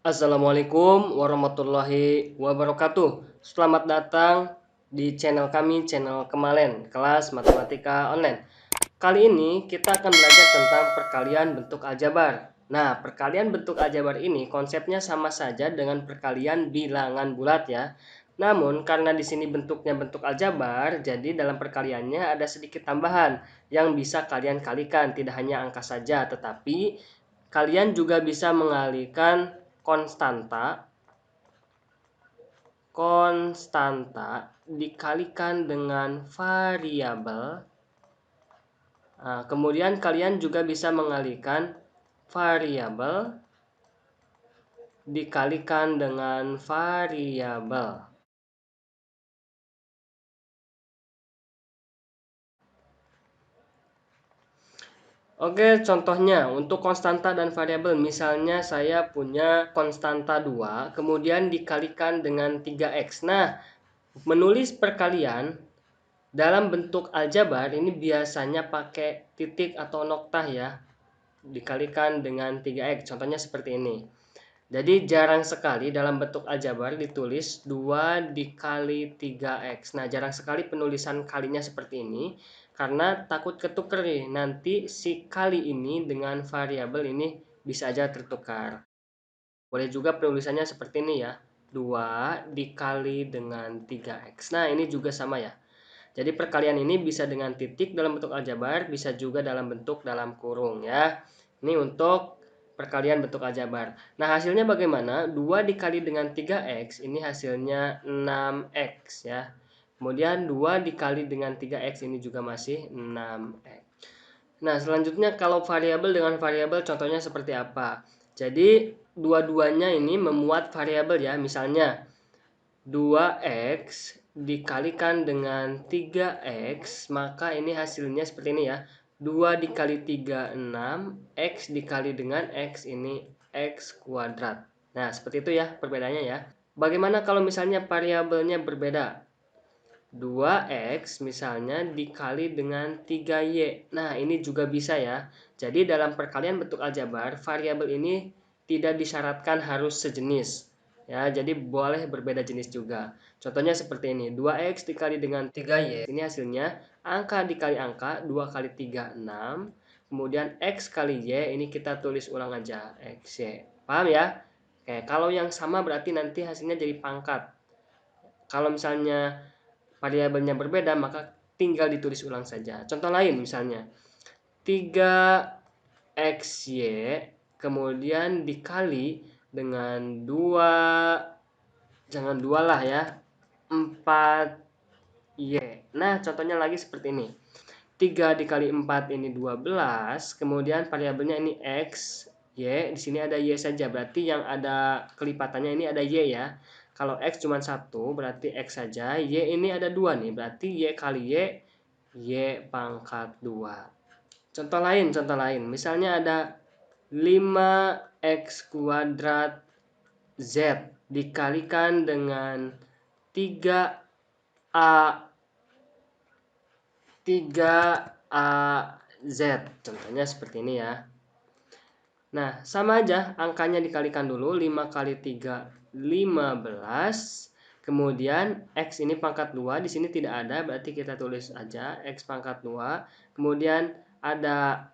Assalamualaikum warahmatullahi wabarakatuh. Selamat datang di channel kami, channel Kemalen, kelas matematika online. Kali ini kita akan belajar tentang perkalian bentuk aljabar. Nah, perkalian bentuk aljabar ini konsepnya sama saja dengan perkalian bilangan bulat ya. Namun karena di sini bentuknya bentuk aljabar, jadi dalam perkaliannya ada sedikit tambahan yang bisa kalian kalikan. Tidak hanya angka saja, tetapi kalian juga bisa mengalihkan konstanta dikalikan dengan variabel. Nah, kemudian kalian juga bisa mengalihkan variabel dikalikan dengan variabel. Oke, contohnya untuk konstanta dan variabel, misalnya saya punya konstanta 2, kemudian dikalikan dengan 3x. Nah, menulis perkalian dalam bentuk aljabar ini biasanya pakai titik atau noktah ya, dikalikan dengan 3x. Contohnya seperti ini. Jadi jarang sekali dalam bentuk aljabar ditulis 2 dikali 3x. Nah, jarang sekali penulisan kalinya seperti ini karena takut ketuker nih. Nanti si kali ini dengan variabel ini bisa aja tertukar. Boleh juga penulisannya seperti ini ya. 2 dikali dengan 3x. Nah, ini juga sama ya. Jadi perkalian ini bisa dengan titik dalam bentuk aljabar, bisa juga dalam bentuk dalam kurung ya. Ini untuk perkalian bentuk aljabar. Nah, hasilnya bagaimana? 2 dikali dengan 3x, ini hasilnya 6x ya. Kemudian 2 dikali dengan 3x ini juga masih 6x. Nah, selanjutnya kalau variabel dengan variabel contohnya seperti apa? Jadi, dua-duanya ini memuat variabel ya. Misalnya 2x dikalikan dengan 3x, maka ini hasilnya seperti ini ya. 2 dikali 3, 6. X dikali dengan x, ini x kuadrat. Nah, seperti itu ya perbedaannya ya. Bagaimana kalau misalnya variabelnya berbeda? 2x misalnya dikali dengan 3y. Nah, ini juga bisa ya. Jadi dalam perkalian bentuk aljabar, variabel ini tidak disyaratkan harus sejenis. Ya, jadi boleh berbeda jenis juga. Contohnya seperti ini, 2x dikali dengan 3y. Ini hasilnya angka dikali angka, 2 kali 3, 6. Kemudian x kali y, ini kita tulis ulang aja, xy. Paham ya? Oke, kalau yang sama berarti nanti hasilnya jadi pangkat. Kalau misalnya variabelnya berbeda, maka tinggal ditulis ulang saja. Contoh lain misalnya, 3xy kemudian dikali dengan 2, jangan 2 lah ya, 4y. Nah, contohnya lagi seperti ini. 3 dikali 4 ini 12, kemudian variabelnya ini x, y, di sini ada y saja, berarti yang ada kelipatannya ini ada y ya. Kalau x cuma 1, berarti x saja, y ini ada 2 nih, berarti y kali y pangkat 2. Contoh lain, misalnya ada 5x kuadrat z dikalikan dengan 3a 3az, contohnya seperti ini ya. Nah, sama aja angkanya dikalikan dulu, 5 kali 3 15. Kemudian x ini pangkat 2, di sini tidak ada, berarti kita tulis aja x pangkat 2. Kemudian ada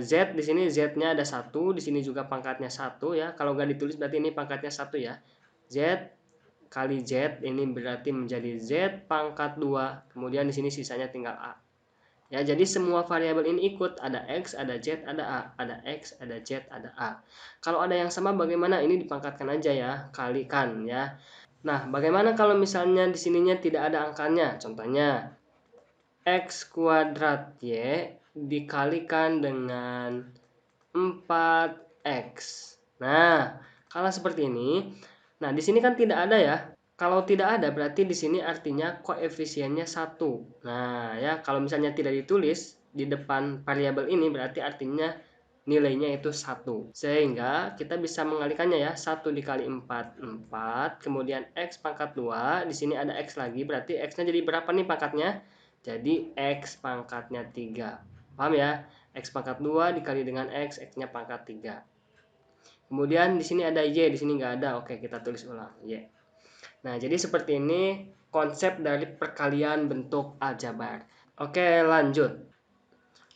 z, di sini z-nya ada 1, di sini juga pangkatnya 1 ya. Kalau nggak ditulis berarti ini pangkatnya 1 ya. Z kali z ini berarti menjadi z pangkat 2. Kemudian di sini sisanya tinggal a. Ya, jadi semua variabel ini ikut, ada x, ada z, ada a, ada x, ada z, ada a. Kalau ada yang sama bagaimana? Ini dipangkatkan aja ya, kalikan ya. Nah, bagaimana kalau misalnya di sininya tidak ada angkanya? Contohnya x kuadrat y dikalikan dengan 4x. Nah, kalau seperti ini, nah di sini kan tidak ada ya. Kalau tidak ada berarti di sini artinya koefisiennya 1. Nah, ya kalau misalnya tidak ditulis di depan variabel ini berarti artinya nilainya itu 1. Sehingga kita bisa mengalihkannya ya. 1 dikali 4, 4. Kemudian x pangkat 2. Di sini ada x lagi. Berarti x-nya jadi berapa nih pangkatnya? Jadi x pangkatnya 3. Paham ya? X pangkat 2 dikali dengan x, x-nya pangkat 3. Kemudian di sini ada Y, di sini nggak ada. Oke, kita tulis ulang Y. Nah, jadi seperti ini konsep dari perkalian bentuk aljabar. Oke, lanjut.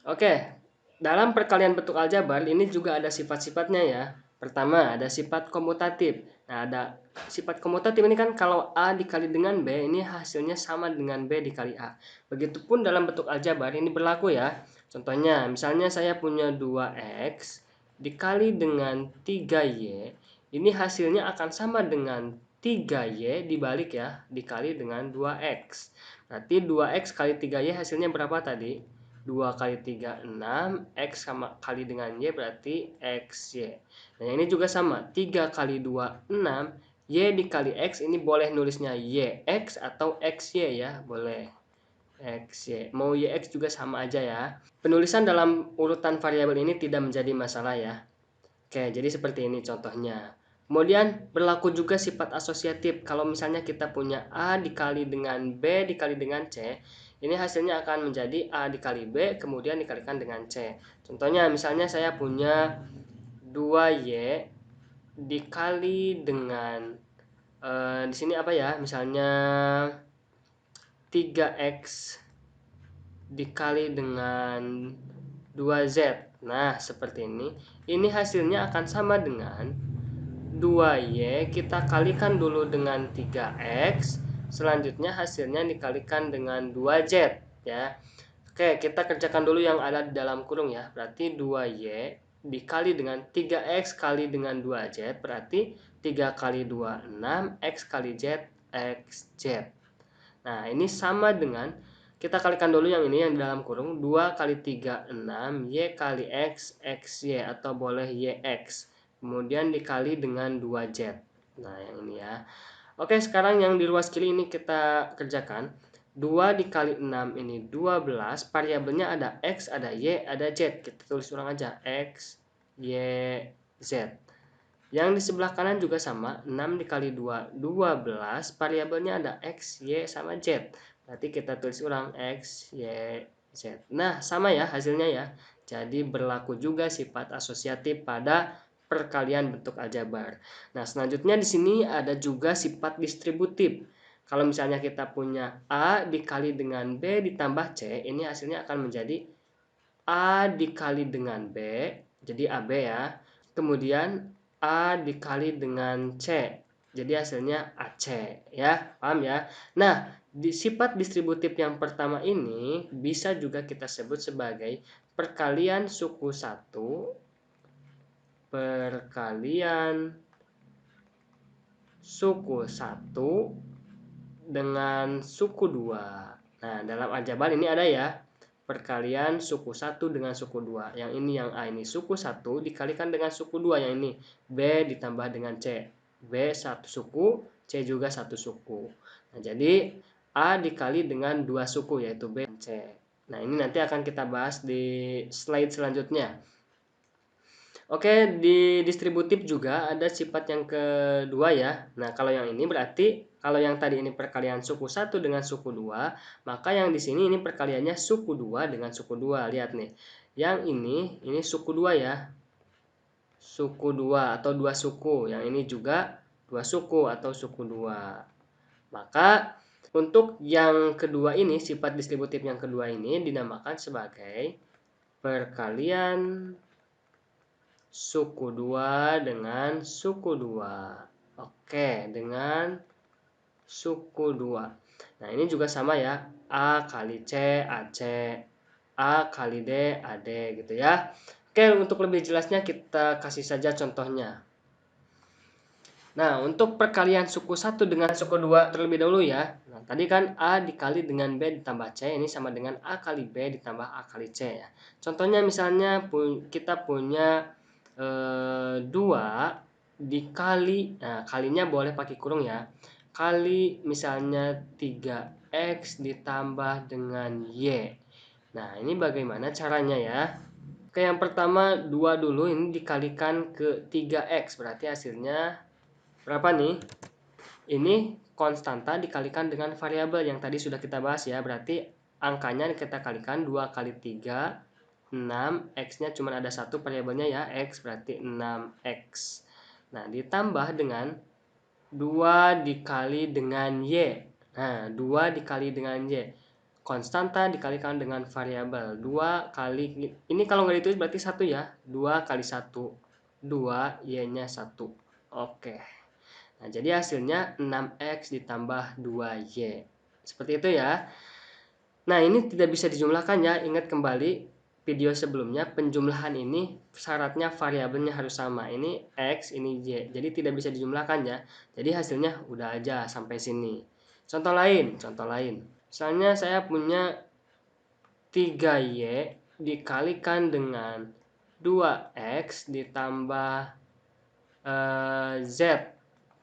Oke, dalam perkalian bentuk aljabar ini juga ada sifat-sifatnya ya. Pertama, ada sifat komutatif. Nah, ada sifat komutatif ini kan kalau A dikali dengan B, ini hasilnya sama dengan B dikali A. Begitupun dalam bentuk aljabar ini berlaku ya. Contohnya, misalnya saya punya 2X dikali dengan 3Y, ini hasilnya akan sama dengan 3Y dibalik ya, dikali dengan 2X. Berarti 2X kali 3Y hasilnya berapa tadi? 2 kali 3, 6. X sama kali dengan Y berarti XY. Nah, yang ini juga sama. 3 kali 2, 6. Y dikali X ini boleh nulisnya YX atau XY ya. Boleh. XY. Mau YX juga sama aja ya. Penulisan dalam urutan variabel ini tidak menjadi masalah ya. Oke, jadi seperti ini contohnya. Kemudian berlaku juga sifat asosiatif. Kalau misalnya kita punya A dikali dengan B dikali dengan C, ini hasilnya akan menjadi A dikali B kemudian dikalikan dengan C. Contohnya misalnya saya punya 2Y dikali dengan di sini apa ya? Misalnya 3X dikali dengan 2Z. Nah, seperti ini. Ini hasilnya akan sama dengan 2Y kita kalikan dulu dengan 3X, selanjutnya hasilnya dikalikan dengan 2Z ya. Oke, kita kerjakan dulu yang ada di dalam kurung ya. Berarti 2Y dikali dengan 3X kali dengan 2Z berarti 3 kali 2 6, X kali Z XZ. Nah, ini sama dengan kita kalikan dulu yang ini yang di dalam kurung 2 kali 3 6, Y kali X XY atau boleh YX. Kemudian dikali dengan 2Z. Nah, yang ini ya. Oke, sekarang yang di ruas kiri ini kita kerjakan. 2 dikali 6 ini 12. Variabelnya ada X, ada Y, ada Z. Kita tulis ulang aja. X, Y, Z. Yang di sebelah kanan juga sama. 6 dikali 2, 12. Variabelnya ada X, Y, sama Z. Berarti kita tulis ulang X, Y, Z. Nah, sama ya hasilnya ya. Jadi berlaku juga sifat asosiatif pada perkalian bentuk aljabar. Nah, selanjutnya di sini ada juga sifat distributif. Kalau misalnya kita punya A dikali dengan B ditambah C, ini hasilnya akan menjadi A dikali dengan B, jadi AB ya. Kemudian A dikali dengan C, jadi hasilnya AC ya, paham ya? Nah, di sifat distributif yang pertama ini bisa juga kita sebut sebagai perkalian suku 1 perkalian suku 1 dengan suku 2. Nah, dalam aljabar ini ada ya, perkalian suku 1 dengan suku 2. Yang ini yang A ini suku 1 dikalikan dengan suku 2, yang ini B ditambah dengan C. B satu suku, C juga satu suku. Nah, jadi A dikali dengan dua suku yaitu B dan C. Nah, ini nanti akan kita bahas di slide selanjutnya. Oke, di distributif juga ada sifat yang kedua ya. Nah, kalau yang ini berarti kalau yang tadi ini perkalian suku 1 dengan suku 2, maka yang di sini ini perkaliannya suku 2 dengan suku 2. Lihat nih. Yang ini suku 2 ya. Suku 2 atau dua suku. Yang ini juga dua suku atau suku 2. Maka untuk yang kedua ini, sifat distributif yang kedua ini dinamakan sebagai perkalian suku 2 dengan suku 2. Oke, dengan suku 2. Nah, ini juga sama ya. A kali C, AC. A kali D, AD gitu ya. Oke, untuk lebih jelasnya kita kasih saja contohnya. Nah, untuk perkalian suku 1 dengan suku 2 terlebih dahulu ya. Nah, tadi kan A dikali dengan B ditambah C, ini sama dengan A kali B ditambah A kali C ya. Contohnya misalnya kita punya 2 dikali, nah kalinya boleh pakai kurung ya, kali misalnya 3X ditambah dengan Y. Nah, ini bagaimana caranya ya? Oke, yang pertama 2 dulu, ini dikalikan ke 3X, berarti hasilnya berapa nih? Ini konstanta dikalikan dengan variabel yang tadi sudah kita bahas ya, berarti angkanya kita kalikan 2 kali 3 6, X-nya cuma ada satu variabelnya ya, X, berarti 6X. Nah, ditambah dengan 2 dikali dengan Y. Nah, 2 dikali dengan Y. Konstanta dikalikan dengan variabel. 2 kali, ini kalau nggak ditulis berarti 1 ya. 2 kali 1. 2, Y-nya 1. Oke. Nah, jadi hasilnya 6X ditambah 2Y. Seperti itu ya. Nah, ini tidak bisa dijumlahkan ya. Ingat kembali video sebelumnya, penjumlahan ini syaratnya variabelnya harus sama. Ini X, ini Y. Jadi tidak bisa dijumlahkan ya. Jadi hasilnya udah aja sampai sini. Contoh lain. Misalnya saya punya 3Y dikalikan dengan 2X ditambah Z.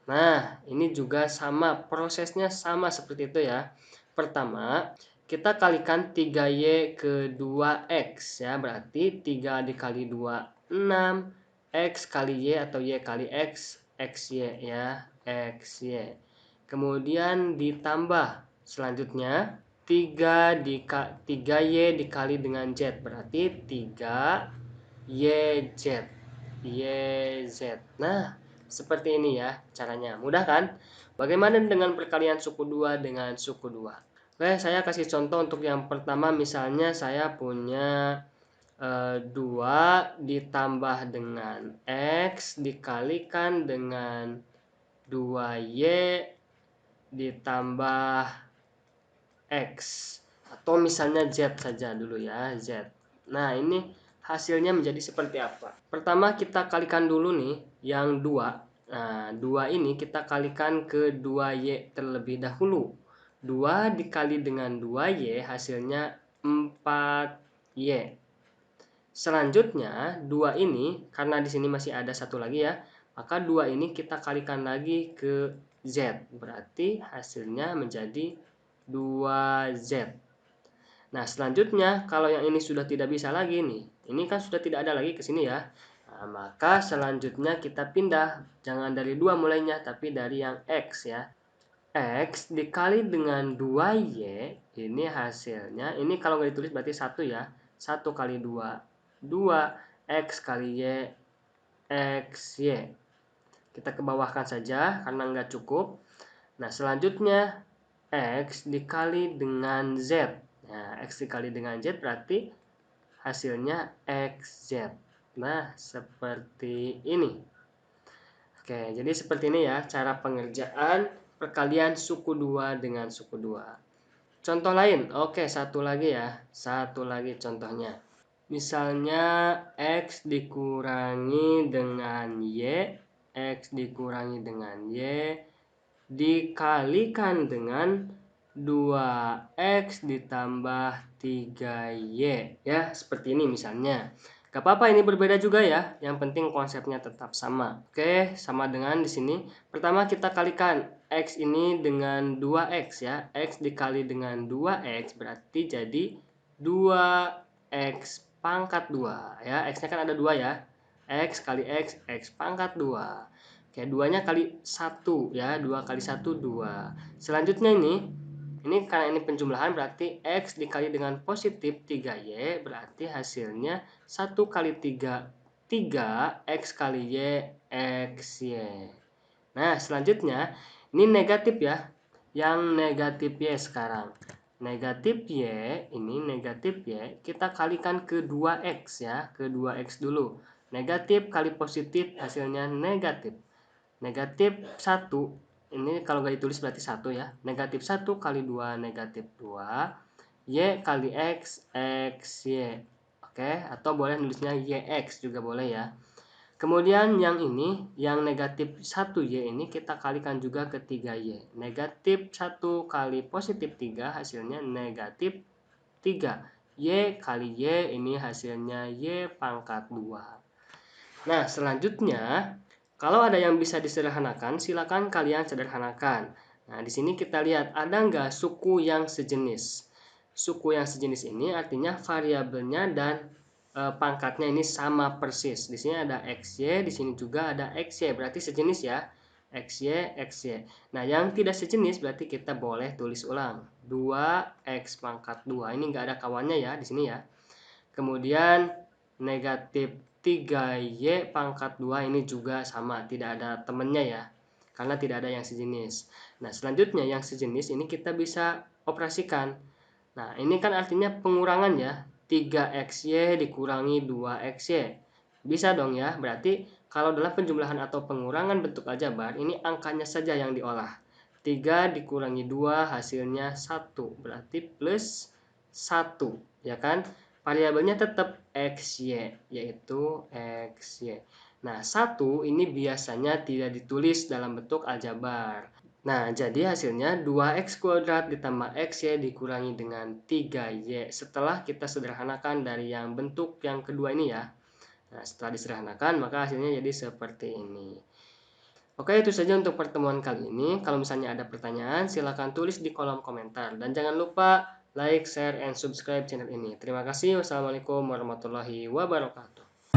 Nah, ini juga sama, prosesnya sama seperti itu ya. Pertama, kita kalikan 3Y ke 2X ya, berarti 3 dikali 2, 6, X kali Y atau Y kali X, XY ya, XY. Kemudian ditambah selanjutnya 3Y dikali dengan Z, berarti 3YZ. YZ. Nah, seperti ini ya caranya. Mudah kan? Bagaimana dengan perkalian suku 2 dengan suku 2? Oke, saya kasih contoh untuk yang pertama. Misalnya saya punya 2 ditambah dengan X dikalikan dengan 2Y ditambah X. Atau misalnya Z saja dulu ya, Z. Nah, ini hasilnya menjadi seperti apa? Pertama kita kalikan dulu nih yang 2. Nah, 2 ini kita kalikan ke 2Y terlebih dahulu. 2 dikali dengan 2Y hasilnya 4Y. Selanjutnya 2 ini karena di sini masih ada satu lagi ya, maka 2 ini kita kalikan lagi ke Z. Berarti hasilnya menjadi 2Z. Nah, selanjutnya kalau yang ini sudah tidak bisa lagi nih. Ini kan sudah tidak ada lagi ke sini ya. Nah, maka selanjutnya kita pindah, jangan dari 2 mulainya, tapi dari yang X ya. X dikali dengan 2Y, ini hasilnya, ini kalau nggak ditulis berarti 1 ya. 1 kali 2, 2 X kali Y, XY. Kita kebawahkan saja karena nggak cukup. Nah, selanjutnya X dikali dengan Z. Nah, X dikali dengan Z berarti hasilnya XZ. Nah, seperti ini. Oke, jadi seperti ini ya cara pengerjaan perkalian suku 2 dengan suku 2. Contoh lain, oke, satu lagi ya. Satu lagi contohnya. Misalnya X dikurangi dengan Y, X dikurangi dengan Y, dikalikan dengan 2X ditambah 3Y. Ya, seperti ini misalnya. Gak apa-apa, ini berbeda juga ya. Yang penting konsepnya tetap sama. Oke, sama dengan di sini. Pertama kita kalikan X ini dengan 2X ya. X dikali dengan 2X berarti jadi 2X pangkat 2 ya. X-nya kan ada 2 ya. X kali X, X pangkat 2. Oke, 2-nya kali 1 ya. 2 kali 1, 2. Selanjutnya ini karena ini penjumlahan berarti X dikali dengan positif 3Y berarti hasilnya 1 kali 3, 3 X kali Y, XY. Nah, selanjutnya ini negatif ya. Yang negatif Y sekarang. Negatif Y, ini negatif Y, kita kalikan ke 2X ya. Ke 2X dulu. Negatif kali positif hasilnya negatif. Negatif 1, ini kalau nggak ditulis berarti 1 ya. Negatif 1 kali 2 negatif 2. Y kali X, XY. Oke, atau boleh nulisnya YX juga boleh ya. Kemudian yang ini, yang negatif 1Y ini kita kalikan juga ke 3Y. Negatif 1 kali positif 3 hasilnya negatif 3. Y kali Y ini hasilnya Y pangkat 2. Nah, selanjutnya kalau ada yang bisa disederhanakan, silakan kalian sederhanakan. Nah, di sini kita lihat ada nggak suku yang sejenis. Suku yang sejenis ini artinya variabelnya dan pangkatnya ini sama persis. Di sini ada XY, di sini juga ada XY, berarti sejenis ya. XY, XY. Nah, yang tidak sejenis berarti kita boleh tulis ulang. 2X pangkat 2. Ini nggak ada kawannya ya di sini ya. Kemudian negatif 3Y pangkat 2 ini juga sama, tidak ada temennya ya, karena tidak ada yang sejenis. Nah, selanjutnya yang sejenis ini kita bisa operasikan. Nah, ini kan artinya pengurangan ya, 3XY dikurangi 2XY. Bisa dong ya, berarti kalau dalam penjumlahan atau pengurangan bentuk aljabar, ini angkanya saja yang diolah. 3 dikurangi 2 hasilnya 1, berarti plus 1, ya kan? Variabelnya tetap XY, yaitu XY. Nah, 1 ini biasanya tidak ditulis dalam bentuk aljabar. Nah, jadi hasilnya 2x kuadrat ditambah xy dikurangi dengan 3y. Setelah kita sederhanakan dari yang bentuk yang kedua ini ya. Nah, setelah disederhanakan maka hasilnya jadi seperti ini. Oke, itu saja untuk pertemuan kali ini. Kalau misalnya ada pertanyaan, silahkan tulis di kolom komentar. Dan jangan lupa like, share, and subscribe channel ini. Terima kasih. Wassalamualaikum warahmatullahi wabarakatuh.